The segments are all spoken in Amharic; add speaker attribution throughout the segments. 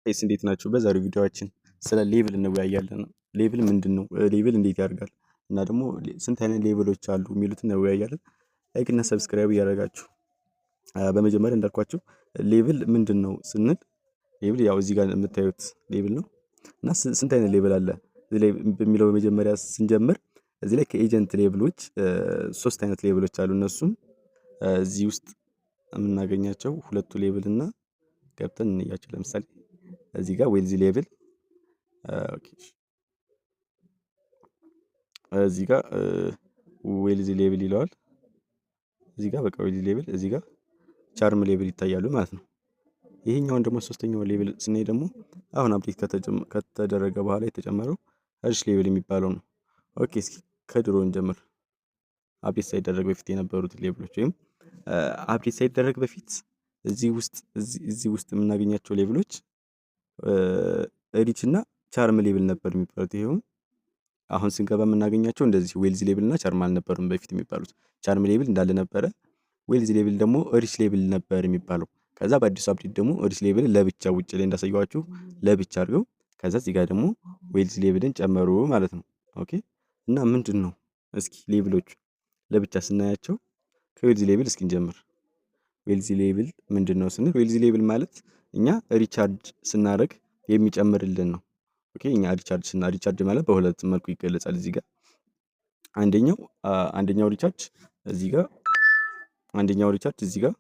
Speaker 1: ጋይስ እንዴት ናችሁ? በዛሬው ቪዲዮአችን ስለ ሌብል እንወያያለን። ሌብል ምንድነው? ሌብል እንዴት ያደርጋል? እና ደግሞ ስንት አይነት ሌብሎች አሉ የሚሉትን እንወያያለን። ላይክ እና ሰብስክራይብ እያደረጋችሁ በመጀመሪያ እንዳልኳችሁ ሌብል ምንድነው ስንል ሌብል ያው እዚህ ጋር የምታዩት ሌብል ነው እና ስንት አይነት ሌብል አለ እዚህ ላይ በሚለው በመጀመሪያ ስንጀምር እዚህ ላይ ከኤጀንት ሌብሎች 3 አይነት ሌብሎች አሉ። እነሱም እዚህ ውስጥ የምናገኛቸው ሁለቱ ሌብል እና ገብተን እንያቸው። ለምሳሌ እዚህ ጋር ዌልዚ ሌብል ኦኬ፣ እዚህ ጋር ዌልዚ ሌብል ይለዋል። እዚህ ጋር በቃ ዌልዚ ሌብል፣ እዚህ ጋር ቻርም ሌብል ይታያሉ ማለት ነው። ይሄኛውን ደግሞ ሶስተኛው ሌብል ስናይ ደግሞ አሁን አፕዴት ከተደረገ በኋላ የተጨመረው ሀርሽ ሌብል የሚባለው ነው። ኦኬ፣ እስኪ ከድሮ እንጀምር። አፕዴት ሳይደረግ በፊት የነበሩት ሌብሎች ወይም አፕዴት ሳይደረግ በፊት እዚህ ውስጥ የምናገኛቸው ሌብሎች ሪች እና ቻርም ሌብል ነበር የሚባሉት። ይሄው አሁን ስንገባ የምናገኛቸው እንደዚህ ዌልዝ ሌብል እና ቻርም አልነበሩም በፊት የሚባሉት። ቻርም ሌብል እንዳለ ነበረ። ዌልዝ ሌብል ደግሞ ሪች ሌብል ነበር የሚባለው። ከዛ በአዲሱ አፕዴት ደግሞ ሪች ሌብል ለብቻ ውጭ ላይ እንዳሳየዋችሁ ለብቻ አድርገው ከዛ እዚህ ጋር ደግሞ ዌልዝ ሌብልን ጨመሩ ማለት ነው። ኦኬ፣ እና ምንድን ነው እስኪ ሌብሎቹ ለብቻ ስናያቸው ከዌልዝ ሌብል እስኪ እንጀምር። ዌልዚ ሌብል ምንድነው ስንል ዌልዚ ሌብል ማለት እኛ ሪቻርጅ ስናደርግ የሚጨምርልን ነው። ኦኬ፣ እኛ ሪቻርጅ ማለት በሁለት መልኩ ይገለጻል። እዚህ ጋር አንደኛው ሪቻርጅ እዚህ ጋር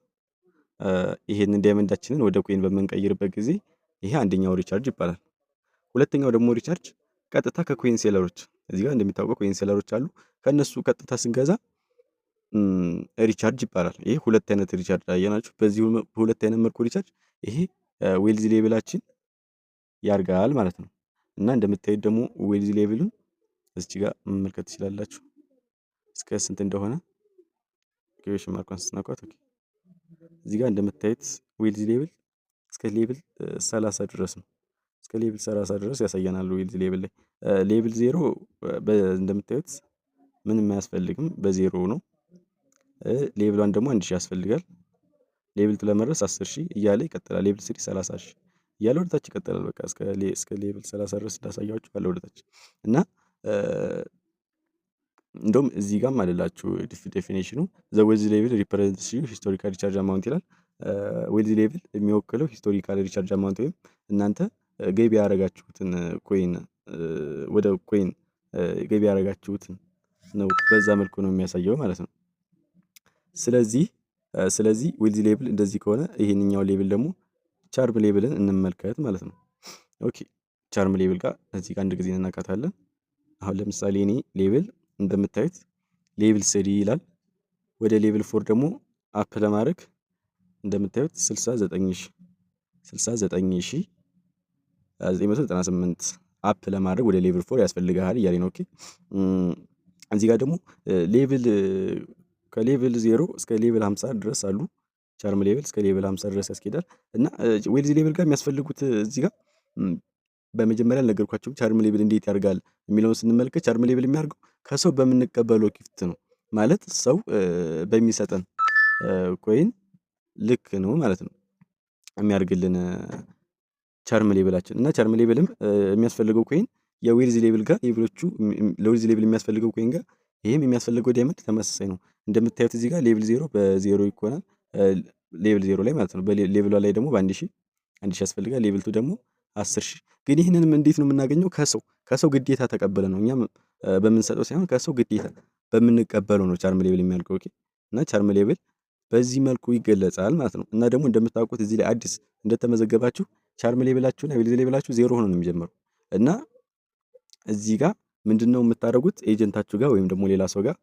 Speaker 1: ይሄንን ዳይመንዳችንን ወደ ኮይን በምንቀይርበት ጊዜ ይሄ አንደኛው ሪቻርጅ ይባላል። ሁለተኛው ደግሞ ሪቻርጅ ቀጥታ ከኮይን ሴለሮች፣ እዚህ ጋር እንደሚታወቀው ኮይን ሴለሮች አሉ። ከነሱ ቀጥታ ስንገዛ ሪቻርጅ ይባላል። ይሄ ሁለት አይነት ሪቻርጅ አየናችሁ። በዚህ ሁለት አይነት መልኩ ሪቻርጅ ይሄ ዌልዚ ሌብላችን ያርጋል ማለት ነው። እና እንደምታዩት ደግሞ ዌልዚ ሌብሉን እዚህ ጋር መመልከት ትችላላችሁ እስከ ስንት እንደሆነ ኪዩሽን ማርኳን ስትነኳት። ኦኬ፣ እዚህ ጋር እንደምታዩት ዌልዚ ሌብል እስከ ሌብል 30 ድረስ ነው። እስከ ሌብል 30 ድረስ ያሳየናል። ዌልዚ ሌብል ላይ ሌብል 0 እንደምታዩት ምንም አያስፈልግም፣ በዜሮ ነው። ሌብል 1 ደግሞ 1000 ያስፈልጋል። ሌብል 2 ለመድረስ 10000 እያለ ይቀጥላል። ሌብል 3 30000 እያለ ወደታች ይቀጥላል። በቃ እስከ ሌብል 30 ድረስ እንዳሳያችሁ አለ ወደታች። እና እንደውም እዚህ ጋርም አለላችሁ ዴፊኒሽኑ ዘ ዌልዚ ሌብል ሪፕሬዘንትስ ሂስቶሪካል ሪቻርጅ አማውንት ይላል። ዌልዚ ሌብል የሚወክለው ሂስቶሪካል ሪቻርጅ አማውንት ወይም እናንተ ገቢ ያደረጋችሁትን ኮይን ወደ ኮይን ገቢ ያደረጋችሁትን ነው። በዛ መልኩ ነው የሚያሳየው ማለት ነው። ስለዚህ ዌልዚ ሌብል እንደዚህ ከሆነ ይሄንኛው ሌብል ደግሞ ቻርም ሌብልን እንመልከት ማለት ነው። ኦኬ፣ ቻርም ሌብል ጋር እዚህ ጋር አንድ ጊዜ እናካታለን። አሁን ለምሳሌ እኔ ሌብል እንደምታዩት ሌብል 3 ይላል። ወደ ሌብል 4 ደግሞ አፕ ለማድረግ እንደምታዩት 69998 አፕ ለማድረግ ወደ ሌብል 4 ያስፈልጋል እያለኝ ነው። ኦኬ፣ እዚህ ጋር ደግሞ ሌብል ከሌብል 0 እስከ ሌብል 50 ድረስ አሉ። ቻርም ሌብል እስከ ሌብል 50 ድረስ ያስኬዳል። እና ዌልዚ ሌብል ጋር የሚያስፈልጉት እዚህ ጋር በመጀመሪያ አልነገርኳችሁም። ቻርም ሌብል እንዴት ያደርጋል የሚለውን ስንመለከት ቻርም ሌብል የሚያደርገው ከሰው በምንቀበለው ጊፍት ነው። ማለት ሰው በሚሰጠን ኮይን ልክ ነው ማለት ነው የሚያደርግልን ቻርም ሌብላችን። እና ቻርም ሌብልም የሚያስፈልገው ኮይን የዌልዚ ሌብል ጋር ለዌልዚ ሌብል የሚያስፈልገው ኮይን ጋር ይሄም የሚያስፈልገው ዳይመንድ ተመሳሳይ ነው። እንደምታዩት እዚህ ጋር ሌብል 0 በ0 ይኮናል። ሌብል 0 ላይ ማለት ነው። በሌቭሏ ላይ ደግሞ በ1000 ያስፈልጋል። ሌብል 2 ደግሞ 10000። ግን ይህንንም እንዴት ነው የምናገኘው? ከሰው ግዴታ ተቀበለ ነው። እኛም በምንሰጠው ሳይሆን ከሰው ግዴታ በምንቀበለው ነው ቻርም ሌብል የሚያልቀው። ኦኬ፣ እና ቻርም ሌብል በዚህ መልኩ ይገለጻል ማለት ነው። እና ደግሞ እንደምታውቁት እዚህ ላይ አዲስ እንደተመዘገባችሁ ቻርም ሌብላችሁና ዌልዚ ሌብላችሁ 0 ሆኖ ነው የሚጀምረው። እና እዚህ ጋር ምንድነው የምታደርጉት? ኤጀንታችሁ ጋር ወይም ደግሞ ሌላ ሰው ጋር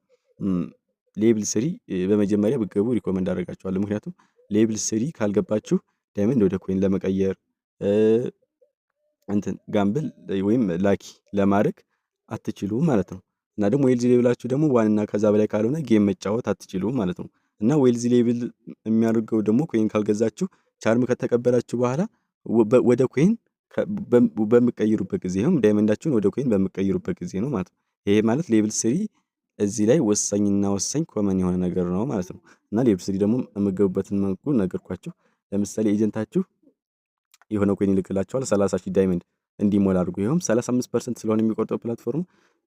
Speaker 1: ሌብል 3 በመጀመሪያ ብትገቡ ሪኮመንድ አደርጋችኋለሁ። ምክንያቱም ሌብል 3 ካልገባችሁ ዳይመንድ ወደ ኮይን ለመቀየር ጋምብል ወይም ላኪ ለማድረግ አትችሉም ማለት ነው። እና ደግሞ ዌልዚ ሌብላችሁ ደግሞ ዋን እና ከዛ በላይ ካልሆነ ጌም መጫወት አትችሉም ማለት ነው። እና ዌልዚ ሌብል የሚያደርገው ደግሞ ኮይን ካልገዛችሁ ቻርም ከተቀበላችሁ በኋላ ወደ ኮይን በምቀይሩበት ጊዜ ነው፣ ዳይመንዳችሁን ወደ ኮይን በምቀይሩበት ጊዜ ነው ማለት ነው። ይሄ ማለት ሌብል 3 እዚህ ላይ ወሳኝና ወሳኝ ኮመን የሆነ ነገር ነው ማለት ነው። እና ሌብል 3 ደግሞ የምገቡበትን መልኩ ነገርኳችሁ። ለምሳሌ የሆነ ኮይን ይልክላቸዋል 30,000 ዳይመንድ እንዲሞላ አድርጎ ይኸውም 35% ስለሆነ የሚቆርጠው ፕላትፎርሙ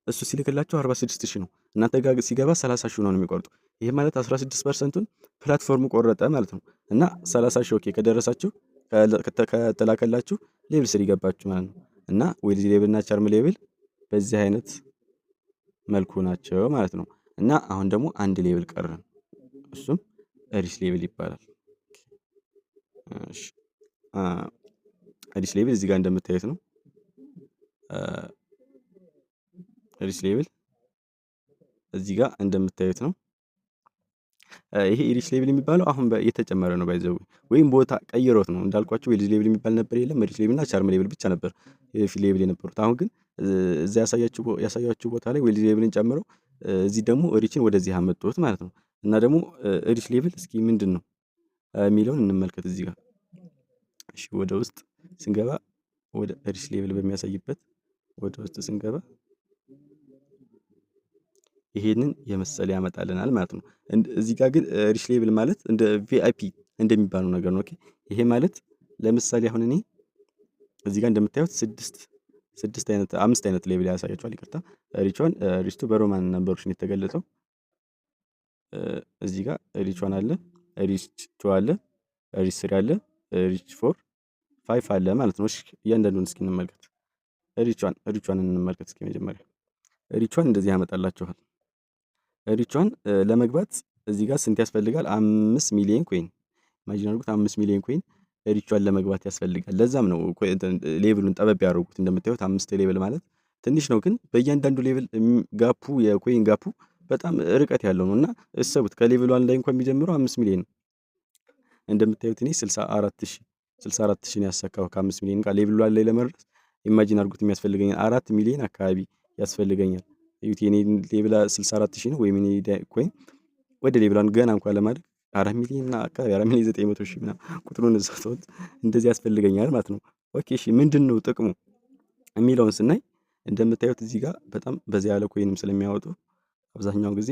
Speaker 1: እሱ ሲልክላቸው 46,000 ነው። እናንተ ጋር ሲገባ 30,000 ነው የሚቆርጡ። ይሄ ማለት 16%ን ፕላትፎርሙ ቆረጠ ማለት ነው። እና 30,000 ኦኬ ከደረሳችሁ ከተላከላችሁ ሌቭል 3 ገባችሁ ማለት ነው። እና ዌልዝ ሌቭል እና ቻርም ሌቭል በዚህ አይነት መልኩ ናቸው ማለት ነው። እና አሁን ደግሞ አንድ ሌቭል ቀረን፣ እሱም ሪች ሌቭል ይባላል። እሺ ሪች ሌቭል እዚህ ጋር እንደምታዩት ነው። ሪች ሌቭል እዚህ ጋር እንደምታዩት ነው። ይሄ ሪች ሌቭል የሚባለው አሁን የተጨመረ ነው ባይዘው ወይም ቦታ ቀይሮት ነው። እንዳልኳችሁ ዌልዝ ሌቭል የሚባል ነበር የለም። ሪች ሌቭል እና ቻርም ሌቭል ብቻ ነበር የፊት ሌቭል የነበሩት። አሁን ግን እዛ ያሳያችሁ ቦታ ላይ ዌልዝ ሌቭልን ጨምረው እዚህ ደግሞ ሪችን ወደዚህ አመጡት ማለት ነው። እና ደግሞ ሪች ሌቭል እስኪ ምንድን ነው የሚለውን እንመልከት እዚህ ጋር። እሺ ወደ ውስጥ ስንገባ ወደ ሪች ሌቭል በሚያሳይበት ወደ ውስጥ ስንገባ ይሄንን የመሰለ ያመጣልናል ማለት ነው። እዚህ ጋር ግን ሪች ሌቭል ማለት እንደ ቪአይፒ እንደሚባለው ነገር ነው። ኦኬ ይሄ ማለት ለምሳሌ አሁን እኔ እዚህ ጋር እንደምታዩት አምስት አይነት ሌቭል ያሳያችኋል። ይቅርታ ሪች ቱ በሮማን ነምበሮች ነው የተገለጸው። እዚህ ጋር ሪች 1 አለ፣ ሪች 2 አለ፣ ሪች 3 አለ፣ ሪች 4 5 አለ ማለት ነው። እሺ እያንዳንዱን እስኪ እንመልከት። ሪች 1 እንመልከት እስኪ መጀመሪያ ሪች 1 እንደዚህ ያመጣላችኋል። ሪች 1 ለመግባት እዚህ ጋር ስንት ያስፈልጋል? 5 ሚሊዮን ኮይን ኢማጂን አድርጉት። 5 ሚሊዮን ኮይን ሪች 1 ለመግባት ያስፈልጋል። ለዛም ነው ሌቭሉን ጠበብ ያደረጉት። እንደምታዩት 5 ሌቭል ማለት ትንሽ ነው፣ ግን በእያንዳንዱ ሌቭል ጋፑ የኮይን ጋፑ በጣም ርቀት ያለው ነው። እና እሰቡት ከሌቭሉ 1 ላይ እንኳን የሚጀምረው 5 ሚሊዮን ነው። እንደምታዩት እኔ 64,000 ነው ያሳካው ከ5 ሚሊዮን ጋር ሌቭሉ 1 ላይ ለመድረስ ኢማጂን አድርጉት የሚያስፈልገኛል 4 ሚሊዮን አካባቢ ያስፈልገኛል። እዩት የኔ ሌቭል 64,000 ነው ወይም እኔ ኮይን ወደ ሌቭል 1 ገና እንኳን ለማድረግ 4 ሚሊዮን አካባቢ 4 ሚሊዮን 900,000 ምናምን ቁጥሩን እዛው ተውት፣ እንደዚህ ያስፈልገኛል ማለት ነው። ኦኬ እሺ ምንድነው ጥቅሙ የሚለውን ስናይ እንደምታዩት እዚህ ጋር በጣም በዚህ ያለ ኮይንም ስለሚያወጡ አብዛኛው ጊዜ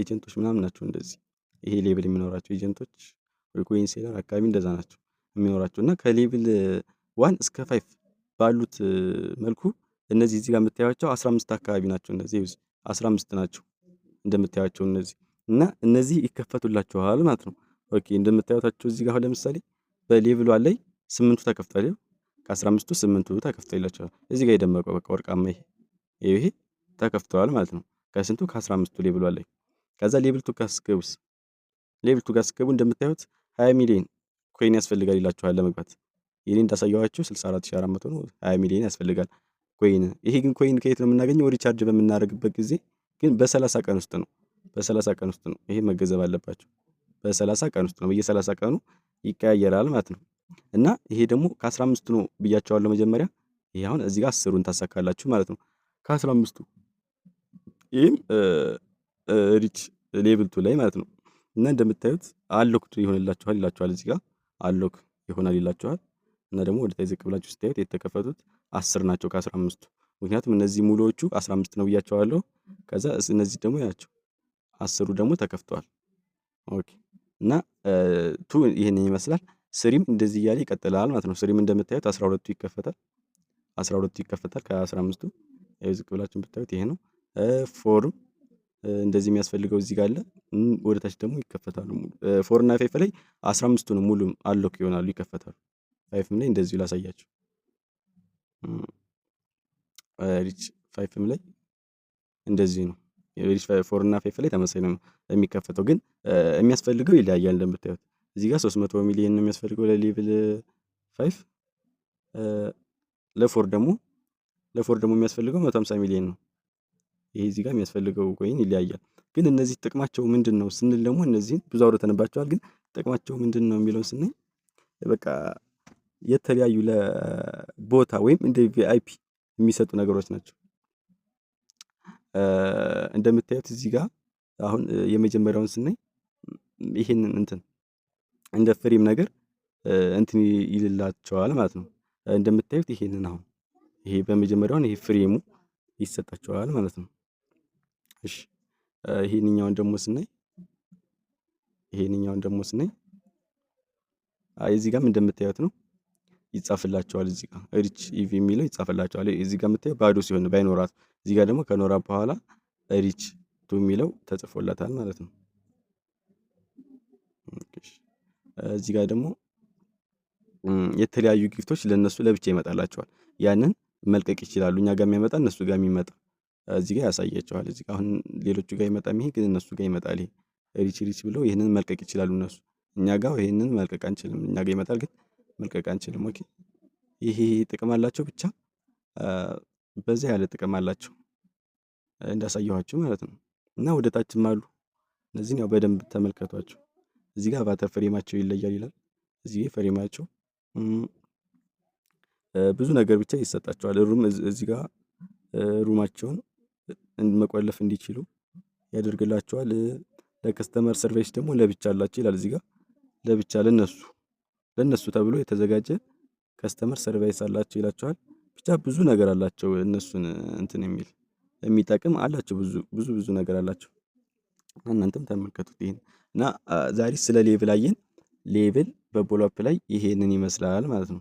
Speaker 1: ኤጀንቶች ምናምን ናቸው እንደዚህ ይሄ ሌቭል የሚኖራቸው ኤጀንቶች ወይ ኮይን ሴለር አካባቢ እንደዛ ናቸው የሚኖራቸው። እና ከሌቭል 1 እስከ 5 ባሉት መልኩ እነዚህ እዚህ ጋር የምታዩቸው 15 አካባቢ ናቸው። እነዚህ 15 ናቸው እንደምታዩቸው እነዚህ እና እነዚህ ይከፈቱላችኋል ማለት ነው። ኦኬ እንደምታዩታቸው እዚህ ጋር ለምሳሌ በሌቭል 1 ላይ 8ቱ ተከፍቷል። ከ15ቱ 8ቱ ተከፍቶላችኋል። እዚህ ጋር የደመቀው በቃ ወርቃማ ይሄ ተከፍተዋል ማለት ነው። ከስንቱ ከ15ቱ ሌቭል 1 ላይ። ከዛ ሌቭል 2 ካስገቡስ ሌቭል 2 ካስገቡ እንደምታዩት 20 ሚሊዮን ኮይን ያስፈልጋል ይላችኋል ለመግባት። ይሄ እንዳሳየዋችሁ 64,400 ነው። 20 ሚሊዮን ያስፈልጋል ኮይን። ይሄ ግን ኮይን ከየት ነው የምናገኘው? ሪቻርጅ በምናደርግበት ጊዜ ግን በ30 ቀን ውስጥ ነው። በ30 ቀን ውስጥ ነው። ይሄ መገንዘብ አለባቸው። በ30 ቀን ውስጥ ነው። በየ30 ቀኑ ይቀያየራል ማለት ነው። እና ይሄ ደግሞ ከ15ቱ ነው ብያቸዋለሁ መጀመሪያ። ይሄ አሁን እዚህ ጋር 10ሩን ታሳካላችሁ ማለት ነው ከ15ቱ። ይህም ሪች ሌቭል 2 ላይ ማለት ነው። እና እንደምታዩት አሎክድ ይሆንላችኋል ይላችኋል። እዚህ ጋር አሎክ ይሆናል ይላችኋል። እና ደግሞ ወደ ታች ዝቅ ብላችሁ ስታዩት የተከፈቱት 10 ናቸው ከ15ቱ። ምክንያቱም እነዚህ ሙሉዎቹ 15 ነው ብያቸዋለሁ። ከዛ እነዚህ ደግሞ ያቸው 10ሩ ደግሞ ተከፍተዋል። ኦኬ እና ቱ ይሄንን ይመስላል። ስሪም እንደዚህ እያለ ይቀጥላል ማለት ነው። ስሪም እንደምታዩት 12ቱ ይከፈታል። 12ቱ ይከፈታል ከ15ቱ። ዝቅ ብላችሁ ብታዩት ይሄ ነው። ፎርም እንደዚህ የሚያስፈልገው እዚህ ጋር አለ። ወደ ታች ደግሞ ይከፈታሉ ሙሉ። ፎር እና ፋይፍ ላይ 15ቱ ነው ሙሉ አሎክ ይሆናሉ ይከፈታሉ። ፋይፍም ላይ እንደዚሁ ላሳያችሁ። ሪች ፋይፍም ላይ እንደዚህ ነው። ሪች ፎር እና ፋይፍ ላይ ተመሳሳይ ነው የሚከፈተው፣ ግን የሚያስፈልገው ይለያያል። እንደምታዩት እዚህ ጋር 300 ሚሊዮን ነው የሚያስፈልገው ለሌቭል 5። ለፎር ደግሞ የሚያስፈልገው 150 ሚሊዮን ነው። ይሄ እዚህ ጋር የሚያስፈልገው ኮይን ይለያያል። ግን እነዚህ ጥቅማቸው ምንድን ነው ስንል ደግሞ እነዚህን ብዙ አውርተንባቸዋል። ግን ጥቅማቸው ምንድን ነው የሚለውን ስናይ በቃ የተለያዩ ለቦታ ወይም እንደ ቪአይፒ የሚሰጡ ነገሮች ናቸው። እንደምታዩት እዚህ ጋር አሁን የመጀመሪያውን ስናይ ይሄንን እንትን እንደ ፍሬም ነገር እንትን ይልላቸዋል ማለት ነው። እንደምታዩት ይሄንን አሁን ይሄ በመጀመሪያውን ይሄ ፍሬሙ ይሰጣቸዋል ማለት ነው። እሺ ይሄንኛውን ደግሞ ስናይ እዚህ ጋርም እንደምታዩት ነው። ይጻፍላቸዋል። እዚህ ጋር ሪች ኢቭ የሚለው ይጻፍላቸዋል። እዚህ ጋር የምታየው ባዶ ሲሆን ባይኖራት፣ እዚህ ጋር ደግሞ ከኖራት በኋላ ሪች ቱ የሚለው ተጽፎላታል ማለት ነው። እዚህ ጋር ደግሞ የተለያዩ ጊፍቶች ለነሱ ለብቻ ይመጣላቸዋል። ያንን መልቀቅ ይችላሉ። እኛ ጋር የሚያመጣ እነሱ ጋር የሚመጣ እዚህ ጋር ያሳያቸዋል። እዚህ ጋር አሁን ሌሎቹ ጋር ይመጣም፣ ይሄ ግን እነሱ ጋር ይመጣል። ይሄ ሪች ብለው ይህንን መልቀቅ ይችላሉ እነሱ። እኛ ጋር ይህንን መልቀቅ አንችልም። እኛ ጋር ይመጣል ግን መልቀቅ አንችልም። ኦኬ ይሄ ጥቅም አላቸው። ብቻ በዛ ያለ ጥቅም አላቸው እንዳሳየኋችሁ ማለት ነው። እና ወደ ታችም አሉ። እነዚህን ያው በደንብ ተመልከቷቸው። እዚህ ጋር አቫተር ፍሬማቸው ይለያል ይላል። እዚህ ፍሬማቸው ብዙ ነገር ብቻ ይሰጣቸዋል። ሩም እዚህ ጋር ሩማቸውን መቆለፍ እንዲችሉ ያደርግላቸዋል። ለከስተመር ሰርቪስ ደግሞ ለብቻ አላቸው ይላል። እዚህ ጋር ለብቻ ለነሱ ተብሎ የተዘጋጀ ከስተመር ሰርቪስ አላቸው ይላቸዋል። ብቻ ብዙ ነገር አላቸው። እነሱን እንትን የሚጠቅም አላቸው። ብዙ ነገር አላቸው። እናንተም ተመልከቱት ይሄን እና ዛሬ ስለ ሌቭል አየን። ሌቭል በቦሎፕ ላይ ይሄንን ይመስላል ማለት ነው።